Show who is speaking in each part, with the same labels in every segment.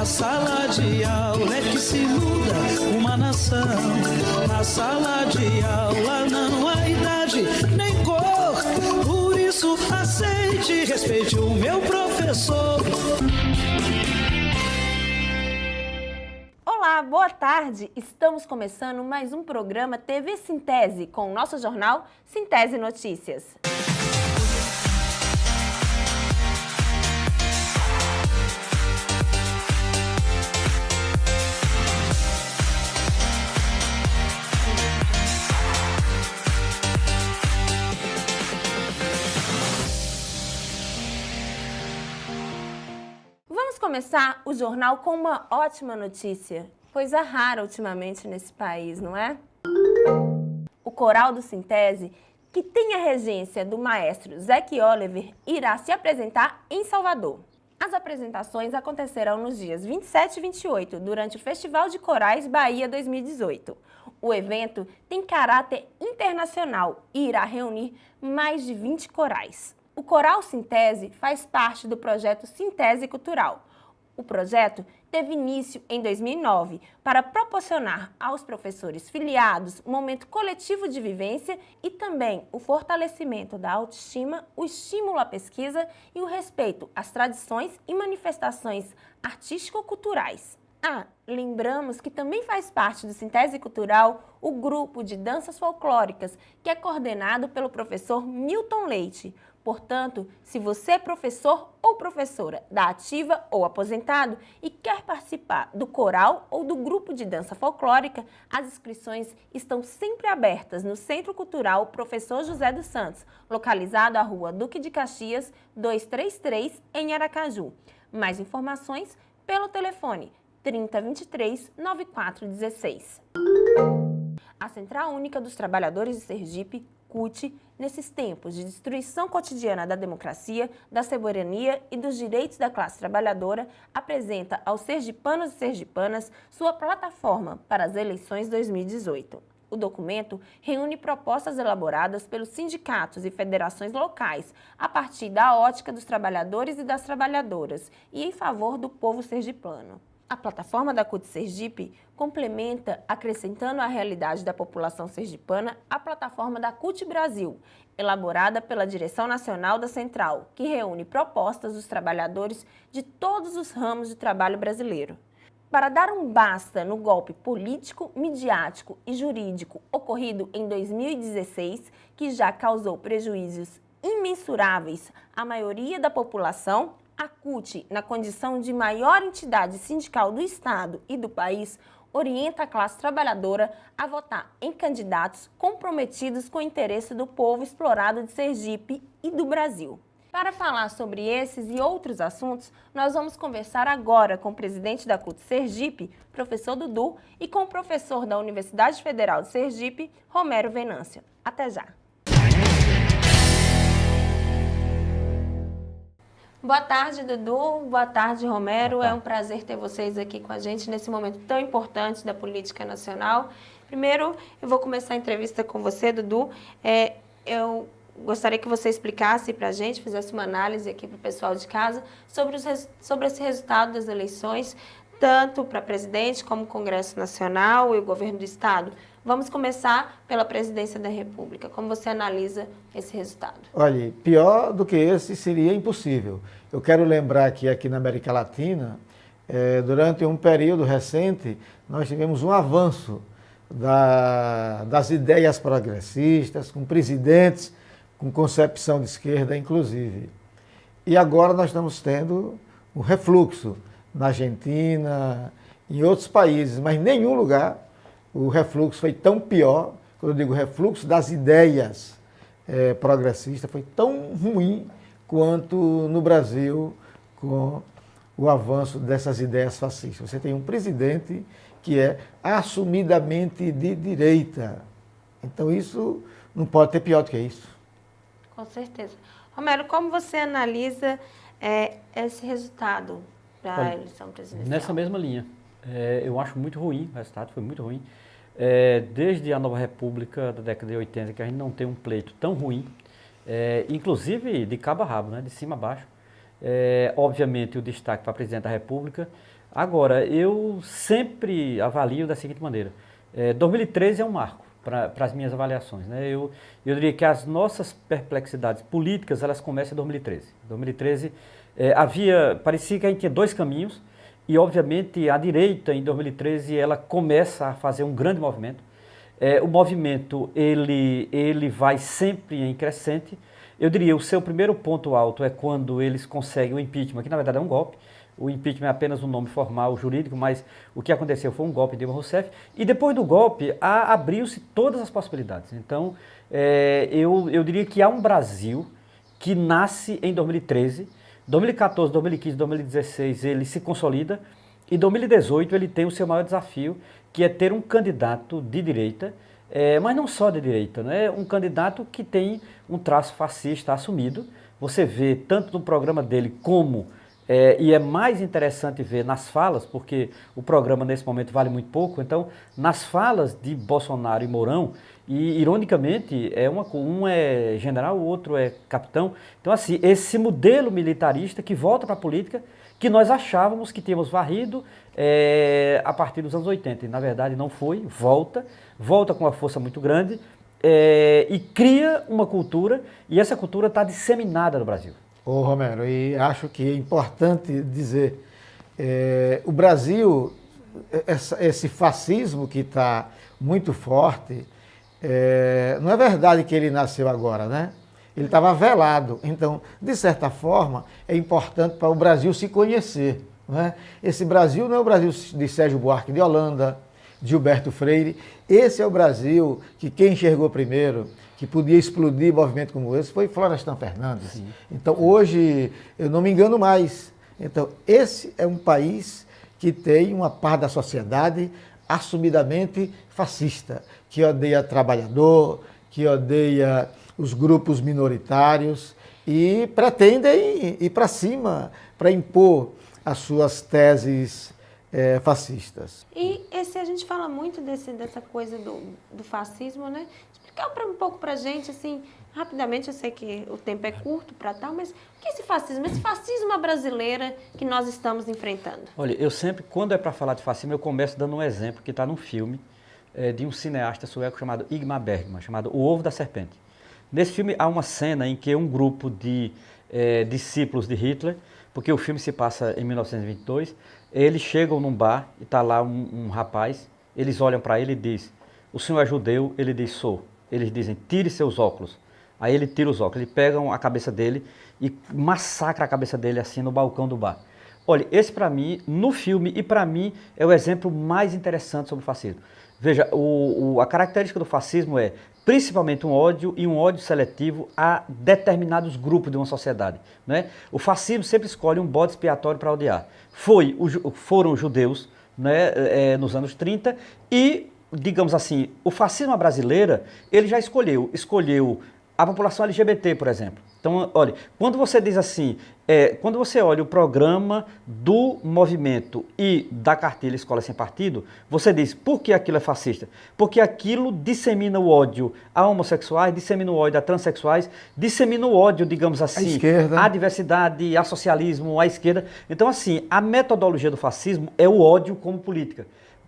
Speaker 1: sala de aula é que se muda uma nação. Na sala de aula não há idade nem cor. Por isso aceite e respeite o meu professor.
Speaker 2: Olá, boa tarde! Estamos começando mais um programa TV Sintese com o nosso jornal Sintese Notícias. Vamos começar o jornal com uma ótima notícia, coisa rara ultimamente nesse país, não é? O coral do Sintese, que tem a regência do maestro Zac Oliver, irá se apresentar em Salvador. As apresentações acontecerão nos dias 27 e 28, durante o Festival de Corais Bahia 2018. O evento tem caráter internacional e irá reunir mais de 20 corais. O Coral Sintese faz parte do projeto Sintese Cultural. O projeto teve início em 2009 para proporcionar aos professores filiados um momento coletivo de vivência e também o fortalecimento da autoestima, o estímulo à pesquisa e o respeito às tradições e manifestações artístico-culturais. Lembramos que também faz parte do Sintese Cultural o grupo de danças folclóricas, que é coordenado pelo professor Milton Leite. Portanto, se você é professor ou professora da ativa ou aposentado e quer participar do coral ou do grupo de dança folclórica, as inscrições estão sempre abertas no Centro Cultural Professor José dos Santos, localizado à Rua Duque de Caxias, 233, em Aracaju. Mais informações pelo telefone 3023-9416. A Central Única dos Trabalhadores de Sergipe, CUT, nesses tempos de destruição cotidiana da democracia, da soberania e dos direitos da classe trabalhadora, apresenta aos sergipanos e sergipanas sua plataforma para as eleições 2018. O documento reúne propostas elaboradas pelos sindicatos e federações locais a partir da ótica dos trabalhadores e das trabalhadoras e em favor do povo sergipano. A plataforma da CUT Sergipe complementa, acrescentando à realidade da população sergipana, a plataforma da CUT Brasil, elaborada pela Direção Nacional da Central, que reúne propostas dos trabalhadores de todos os ramos de trabalho brasileiro. Para dar um basta no golpe político, midiático e jurídico ocorrido em 2016, que já causou prejuízos imensuráveis à maioria da população, a CUT, na condição de maior entidade sindical do Estado e do país, orienta a classe trabalhadora a votar em candidatos comprometidos com o interesse do povo explorado de Sergipe e do Brasil. Para falar sobre esses e outros assuntos, nós vamos conversar agora com o presidente da CUT Sergipe, professor Dudu, e com o professor da Universidade Federal de Sergipe, Romero Venâncio. Até já! Boa tarde, Dudu. Boa tarde, Romero. É um prazer ter vocês aqui com a gente nesse momento tão importante da política nacional. Primeiro, eu vou começar a entrevista com você, Dudu. Eu gostaria que você explicasse para a gente, fizesse uma análise aqui para o pessoal de casa sobre esse resultado das eleições, tanto para presidente como Congresso Nacional e o governo do Estado. Vamos começar pela presidência da República. Como você analisa esse resultado?
Speaker 3: Olha, pior do que esse seria impossível. Eu quero lembrar que aqui na América Latina, durante um período recente, nós tivemos um avanço das ideias progressistas, com presidentes com concepção de esquerda, inclusive. E agora nós estamos tendo um refluxo na Argentina, em outros países, mas em nenhum lugar o refluxo foi tão pior. Quando eu digo refluxo das ideias progressistas, foi tão ruim quanto no Brasil com o avanço dessas ideias fascistas. Você tem um presidente que é assumidamente de direita. Então isso não pode ter pior do que isso.
Speaker 2: Com certeza. Romero, como você analisa esse resultado para a eleição presidencial?
Speaker 4: Nessa mesma linha. Eu acho muito ruim, o resultado foi muito ruim. Desde a Nova República da década de 80, que a gente não tem um pleito tão ruim, inclusive de cabo a rabo, né, de cima a baixo. Obviamente o destaque para presidente da República, Agora, eu sempre avalio da seguinte maneira, 2013 é um marco para as minhas avaliações, né? Eu diria que as nossas perplexidades políticas, elas começam em 2013. 2013, parecia que a gente tinha dois caminhos, e obviamente a direita em 2013 ela começa a fazer um grande movimento. O movimento ele vai sempre em crescente. Eu diria o seu primeiro ponto alto é quando eles conseguem o impeachment, que na verdade é um golpe. O impeachment é apenas um nome formal, jurídico, mas o que aconteceu foi um golpe de Dilma Rousseff. E depois do golpe, abriu-se todas as possibilidades. Então, eu diria que há um Brasil que nasce em 2013, 2014, 2015, 2016 ele se consolida, e 2018 ele tem o seu maior desafio, que é ter um candidato de direita, mas não só de direita, né? Um candidato que tem um traço fascista assumido. Você vê tanto no programa dele como... e é mais interessante ver nas falas, porque o programa nesse momento vale muito pouco, então nas falas de Bolsonaro e Mourão, e ironicamente, um é general, o outro é capitão, então assim, esse modelo militarista que volta para a política, que nós achávamos que tínhamos varrido a partir dos anos 80, e na verdade não foi, volta com uma força muito grande, e cria uma cultura, e essa cultura está disseminada no Brasil.
Speaker 3: Ô Romero, e acho que é importante dizer, o Brasil, esse fascismo que está muito forte, não é verdade que ele nasceu agora, né? Ele estava velado, então, de certa forma, é importante para o Brasil se conhecer, né? Esse Brasil não é o Brasil de Sérgio Buarque de Holanda, de Gilberto Freire, esse é o Brasil que quem enxergou primeiro, que podia explodir movimento como esse, foi Florestan Fernandes. Sim. Então, hoje, eu não me engano mais. Então, esse é um país que tem uma parte da sociedade assumidamente fascista, que odeia trabalhador, que odeia os grupos minoritários e pretendem ir para cima para impor as suas teses fascistas.
Speaker 2: E a gente fala muito dessa coisa do fascismo, né? Explicar um pouco para a gente, assim, rapidamente, eu sei que o tempo é curto para tal, mas o que é esse fascismo brasileira que nós estamos enfrentando?
Speaker 4: Olha, eu sempre, quando é para falar de fascismo, eu começo dando um exemplo que está num filme de um cineasta sueco chamado Ingmar Bergman, chamado O Ovo da Serpente. Nesse filme há uma cena em que um grupo de discípulos de Hitler, porque o filme se passa em 1922, eles chegam num bar e está lá um rapaz, eles olham para ele e dizem, o senhor é judeu? Ele diz, sou. Eles dizem, tire seus óculos. Aí ele tira os óculos, eles pegam a cabeça dele e massacram a cabeça dele assim no balcão do bar. Olha, esse para mim, no filme e para mim, é o exemplo mais interessante sobre o fascismo. Veja, a característica do fascismo é principalmente um ódio e um ódio seletivo a determinados grupos de uma sociedade, né? O fascismo sempre escolhe um bode expiatório para odiar. Foram os judeus, né, nos anos 30 e, digamos assim, o fascismo brasileiro, ele já escolheu a população LGBT, por exemplo. Então, olha, quando você diz assim, quando você olha o programa do movimento e da cartilha Escola Sem Partido, você diz, por que aquilo é fascista? Porque aquilo dissemina o ódio a homossexuais, dissemina o ódio a transexuais, dissemina o ódio, digamos assim, à diversidade, a socialismo, à esquerda. Então, assim, a metodologia do fascismo é o ódio como política.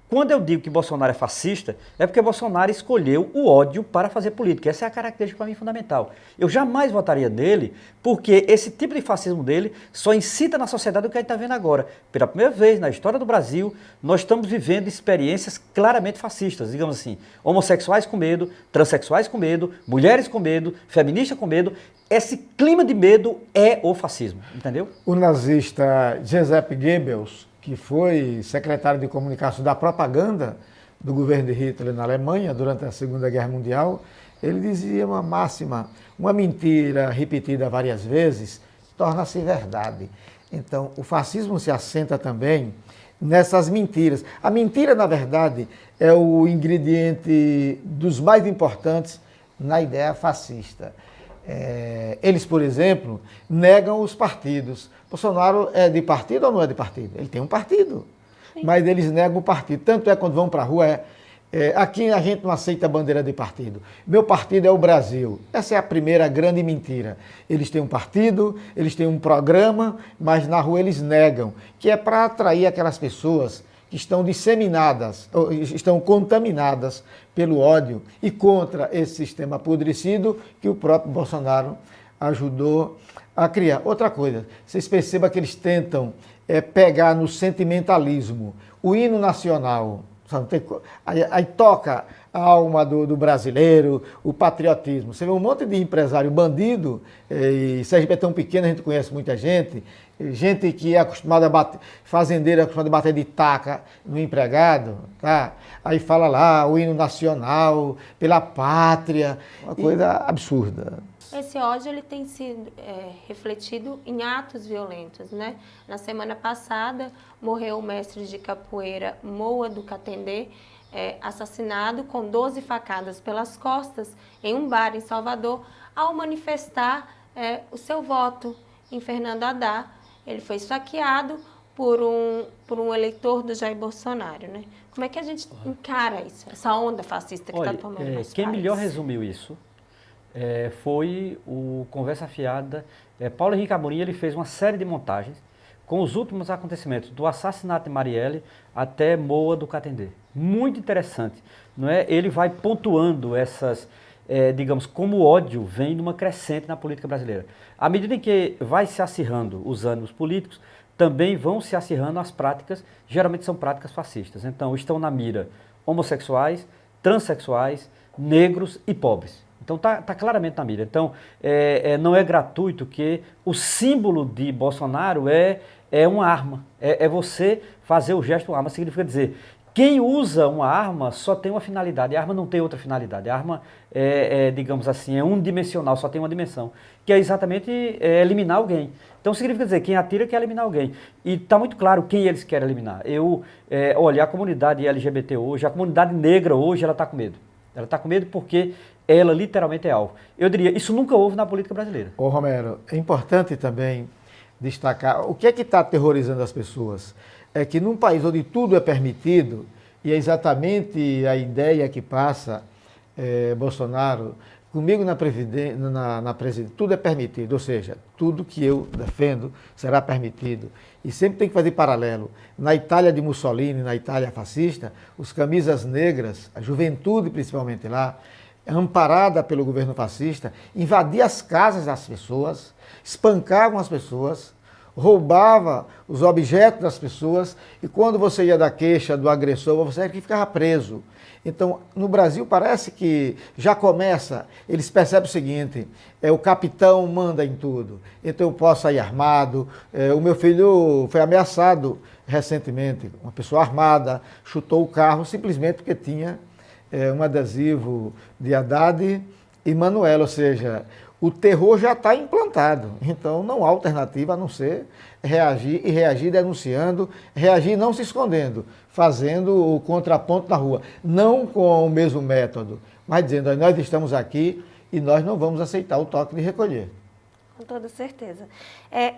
Speaker 4: Quando eu digo que Bolsonaro é fascista, é porque Bolsonaro escolheu o ódio para fazer política. Essa é a característica para mim fundamental. Eu jamais votaria nele, porque esse tipo de fascismo dele só incita na sociedade o que a gente está vendo agora. Pela primeira vez na história do Brasil, nós estamos vivendo experiências claramente fascistas, digamos assim, homossexuais com medo, transexuais com medo, mulheres com medo, feministas com medo. Esse clima de medo é o fascismo, entendeu?
Speaker 3: O nazista Joseph Goebbels, que foi secretário de comunicação da propaganda do governo de Hitler na Alemanha durante a Segunda Guerra Mundial, ele dizia uma máxima, uma mentira repetida várias vezes torna-se verdade. Então, o fascismo se assenta também nessas mentiras. A mentira, na verdade, é o ingrediente dos mais importantes na ideia fascista. Eles, por exemplo, negam os partidos. Bolsonaro é de partido ou não é de partido? Ele tem um partido, sim, mas eles negam o partido. Tanto é quando vão para a rua, Aqui a gente não aceita bandeira de partido. Meu partido é o Brasil. Essa é a primeira grande mentira. Eles têm um partido, eles têm um programa, mas na rua eles negam, que é para atrair aquelas pessoas que estão disseminadas, ou estão contaminadas pelo ódio e contra esse sistema apodrecido que o próprio Bolsonaro ajudou a criar. Outra coisa, vocês percebam que eles tentam pegar no sentimentalismo o hino nacional, aí toca a alma do brasileiro, o patriotismo. Você vê um monte de empresário bandido, e Sergipe é tão pequeno, a gente conhece muita gente que é acostumada a bater, fazendeiro é acostumado a bater de taca no empregado, tá? Aí fala lá o hino nacional, pela pátria, uma coisa absurda.
Speaker 2: Esse ódio ele tem sido refletido em atos violentos, né? Na semana passada, morreu o mestre de capoeira Moa do Catendê, assassinado com 12 facadas pelas costas em um bar em Salvador, ao manifestar o seu voto em Fernando Haddad. Ele foi esfaqueado por um eleitor do Jair Bolsonaro, né? Como é que a gente encara isso, essa onda fascista que está tomando nosso
Speaker 4: quem
Speaker 2: país?
Speaker 4: melhor resumiu isso foi o Conversa Fiada. Paulo Henrique Amorim, ele fez uma série de montagens com os últimos acontecimentos, do assassinato de Marielle até Moa do Catendê. Muito interessante, não é? Ele vai pontuando essas, digamos, como o ódio vem numa crescente na política brasileira. À medida em que vai se acirrando os ânimos políticos, também vão se acirrando as práticas, geralmente são práticas fascistas. Então, estão na mira homossexuais, transexuais, negros e pobres. Então está claramente na mira. Então não é gratuito que o símbolo de Bolsonaro é uma arma. É você fazer o gesto de uma arma. Significa dizer, quem usa uma arma só tem uma finalidade. A arma não tem outra finalidade. A arma digamos assim, é unidimensional, só tem uma dimensão. Que é exatamente eliminar alguém. Então significa dizer, quem atira quer eliminar alguém. E está muito claro quem eles querem eliminar. Olha, a comunidade LGBT hoje, a comunidade negra hoje, ela está com medo. Ela está com medo porque ela literalmente é alvo. Eu diria, isso nunca houve na política brasileira.
Speaker 3: Ô Romero, é importante também destacar, o que é que está aterrorizando as pessoas? É que num país onde tudo é permitido, e é exatamente a ideia que passa Bolsonaro, comigo na presidência, tudo é permitido, ou seja, tudo que eu defendo será permitido. E sempre tem que fazer paralelo. Na Itália de Mussolini, na Itália fascista, os camisas negras, a juventude principalmente lá, amparada pelo governo fascista, invadia as casas das pessoas, espancavam as pessoas, roubava os objetos das pessoas, e quando você ia dar queixa do agressor, você ficava preso. Então, no Brasil parece que já começa, eles percebem o seguinte, o capitão manda em tudo, então eu posso sair armado. O meu filho foi ameaçado recentemente, uma pessoa armada chutou o carro simplesmente porque tinha um adesivo de Haddad e Manuela, ou seja, o terror já está implantado, então não há alternativa a não ser reagir, e reagir denunciando, reagir não se escondendo, fazendo o contraponto na rua, não com o mesmo método, mas dizendo, nós estamos aqui e nós não vamos aceitar o toque de recolher.
Speaker 2: Com toda certeza.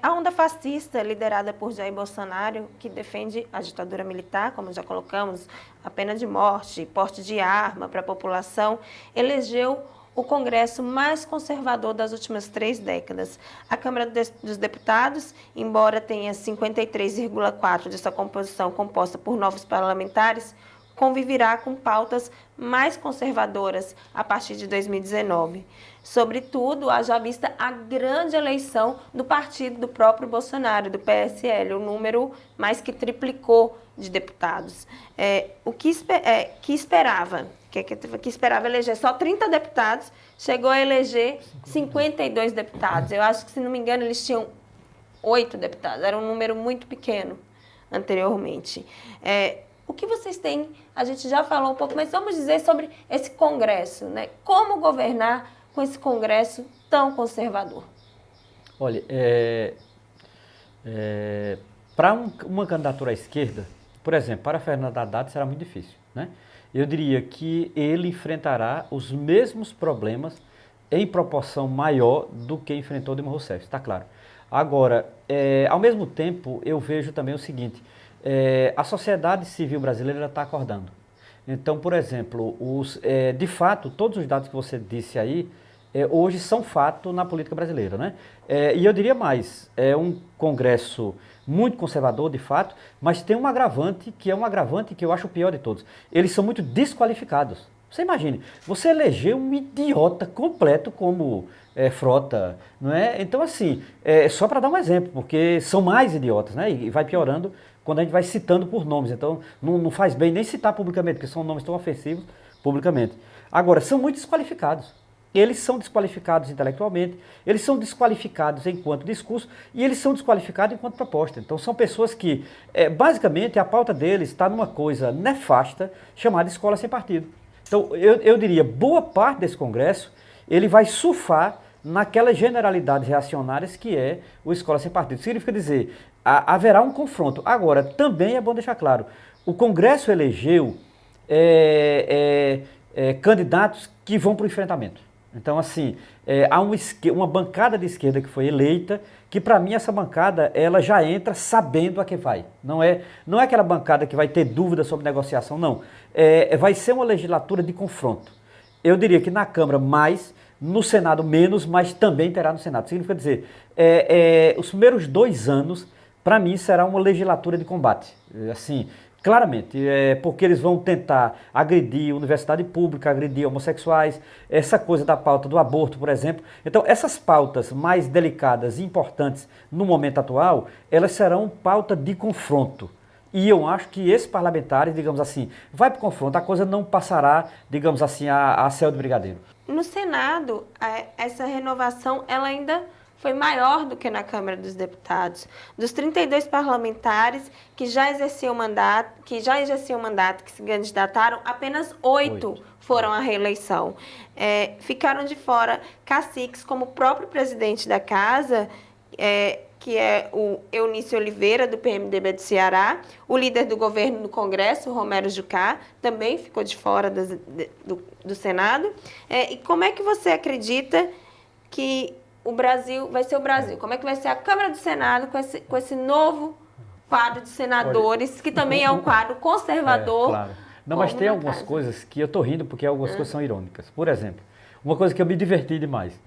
Speaker 2: A onda fascista, liderada por Jair Bolsonaro, que defende a ditadura militar, como já colocamos, a pena de morte, porte de arma para a população, elegeu o Congresso mais conservador das últimas 3 décadas. A Câmara dos Deputados, embora tenha 53,4% de sua composição composta por novos parlamentares, conviverá com pautas mais conservadoras a partir de 2019. Sobretudo, haja vista a grande eleição do partido do próprio Bolsonaro, do PSL, o número mais que triplicou de deputados. Que esperava eleger só 30 deputados, chegou a eleger 52 deputados. Eu acho que, se não me engano, eles tinham 8 deputados, era um número muito pequeno anteriormente. O que vocês têm, a gente já falou um pouco, mas vamos dizer sobre esse Congresso, né? Como governar com esse Congresso tão conservador?
Speaker 4: Olha, para uma candidatura à esquerda, por exemplo, para Fernando Haddad será muito difícil, né? Eu diria que ele enfrentará os mesmos problemas em proporção maior do que enfrentou Dilma Rousseff, está claro. Agora, ao mesmo tempo, eu vejo também o seguinte, a sociedade civil brasileira está acordando. Então, por exemplo, de fato, todos os dados que você disse aí, hoje são fato na política brasileira, né? E eu diria mais, é um Congresso muito conservador, de fato, mas tem um agravante que eu acho o pior de todos. Eles são muito desqualificados. Você imagine, você eleger um idiota completo como Frota, não é? Então, assim, só para dar um exemplo, porque são mais idiotas, né? E vai piorando quando a gente vai citando por nomes. Então, não faz bem nem citar publicamente, porque são nomes tão ofensivos publicamente. Agora, são muito desqualificados. Eles são desqualificados intelectualmente, eles são desqualificados enquanto discurso e eles são desqualificados enquanto proposta. Então são pessoas que, basicamente, a pauta deles está numa coisa nefasta chamada escola sem partido. Então eu diria, boa parte desse Congresso, ele vai surfar naquelas generalidades reacionárias que é o escola sem partido. Significa dizer, haverá um confronto. Agora, também é bom deixar claro, o Congresso elegeu candidatos que vão para o enfrentamento. Então, assim, há uma bancada de esquerda que foi eleita, que para mim essa bancada ela já entra sabendo a que vai. Não é aquela bancada que vai ter dúvida sobre negociação, não. Vai ser uma legislatura de confronto. Eu diria que na Câmara mais, no Senado menos, mas também terá no Senado. Significa dizer, os primeiros 2 anos, para mim, será uma legislatura de combate. Assim, claramente, porque eles vão tentar agredir a universidade pública, agredir homossexuais, essa coisa da pauta do aborto, por exemplo. Então, essas pautas mais delicadas e importantes no momento atual, elas serão pauta de confronto. E eu acho que esses parlamentares, digamos assim, vai para o confronto, a coisa não passará, digamos assim, a céu de brigadeiro.
Speaker 2: No Senado, essa renovação ela ainda foi maior do que na Câmara dos Deputados. Dos 32 parlamentares que já exerciam mandato, que se candidataram, apenas 8 foram à reeleição. Ficaram de fora caciques como o próprio presidente da casa, que é o Eunício Oliveira, do PMDB do Ceará, o líder do governo no Congresso, Romero Jucá, também ficou de fora do Senado. E como é que você acredita que o Brasil vai ser o Brasil? Como é que vai ser a Câmara do Senado com esse novo quadro de senadores, que também é um quadro conservador?
Speaker 4: Claro. Não, mas tem algumas coisas que eu estou rindo porque algumas coisas são irônicas. Por exemplo, uma coisa que eu me diverti demais.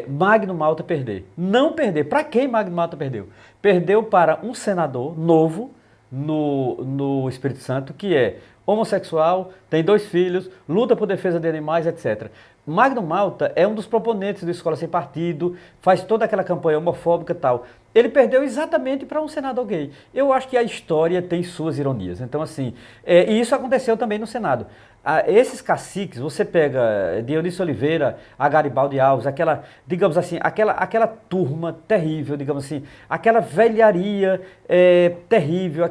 Speaker 4: Magno Malta perder. Não perder. Para quem Magno Malta perdeu? Perdeu para um senador novo no Espírito Santo, que é homossexual, tem 2 filhos, luta por defesa de animais, etc. Magno Malta é um dos proponentes do Escola Sem Partido, faz toda aquela campanha homofóbica e tal. Ele perdeu exatamente para um senador gay. Eu acho que a história tem suas ironias. Então, assim, e isso aconteceu também no Senado. Esses caciques, você pega Dionísio Oliveira, a Garibaldi Alves, aquela, digamos assim, aquela turma terrível, digamos assim, aquela velharia terrível,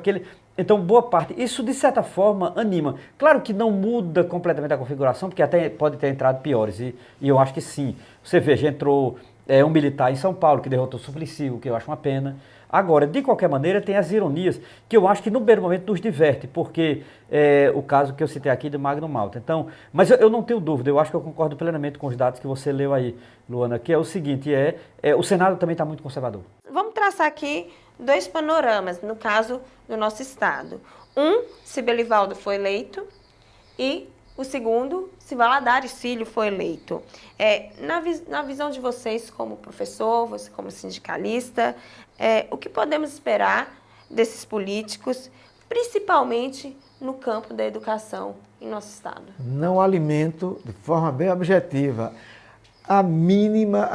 Speaker 4: Então, boa parte, isso de certa forma anima. Claro que não muda completamente a configuração, porque até pode ter entrado piores, e eu acho que sim. Você veja, entrou um militar em São Paulo que derrotou o Suplicy, o que eu acho uma pena. Agora, de qualquer maneira, tem as ironias que eu acho que no primeiro momento nos diverte, porque o caso que eu citei aqui de Magno Malta. Então, mas eu não tenho dúvida, eu acho que eu concordo plenamente com os dados que você leu aí, Luana, que é o seguinte, o Senado também está muito conservador.
Speaker 2: Vamos traçar aqui 2 panoramas, no caso do nosso estado. Se Belivaldo foi eleito, e o segundo, se Valadares Filho foi eleito. Na visão de vocês como professor, você como sindicalista, o que podemos esperar desses políticos, principalmente no campo da educação em nosso estado?
Speaker 3: Não alimento, de forma bem objetiva, a mínima,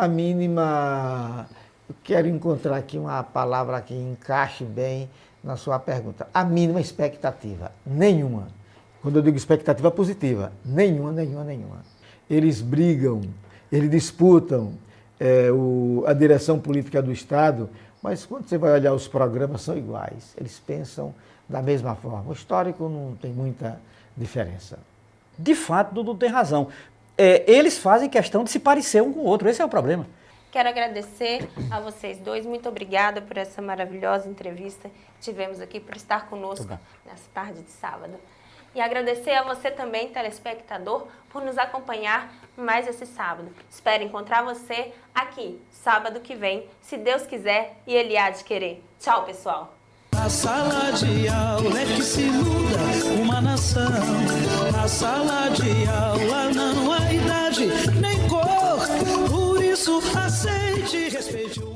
Speaker 3: eu quero encontrar aqui uma palavra que encaixe bem na sua pergunta, a mínima expectativa, nenhuma. Quando eu digo expectativa positiva, nenhuma. Eles brigam, eles disputam a direção política do Estado, mas quando você vai olhar os programas, são iguais. Eles pensam da mesma forma. O histórico não tem muita diferença.
Speaker 4: De fato, Dudu tem razão. Eles fazem questão de se parecer um com o outro, esse é o problema.
Speaker 2: Quero agradecer a vocês 2, muito obrigada por essa maravilhosa entrevista que tivemos aqui, por estar conosco nessa tarde de sábado. E agradecer a você também, telespectador, por nos acompanhar mais esse sábado. Espero encontrar você aqui, sábado que vem, se Deus quiser e Ele há de querer. Tchau, pessoal!
Speaker 1: Na sala de aula é que se muda uma nação. Na sala de aula não há idade nem cor. Por isso aceite e respeite o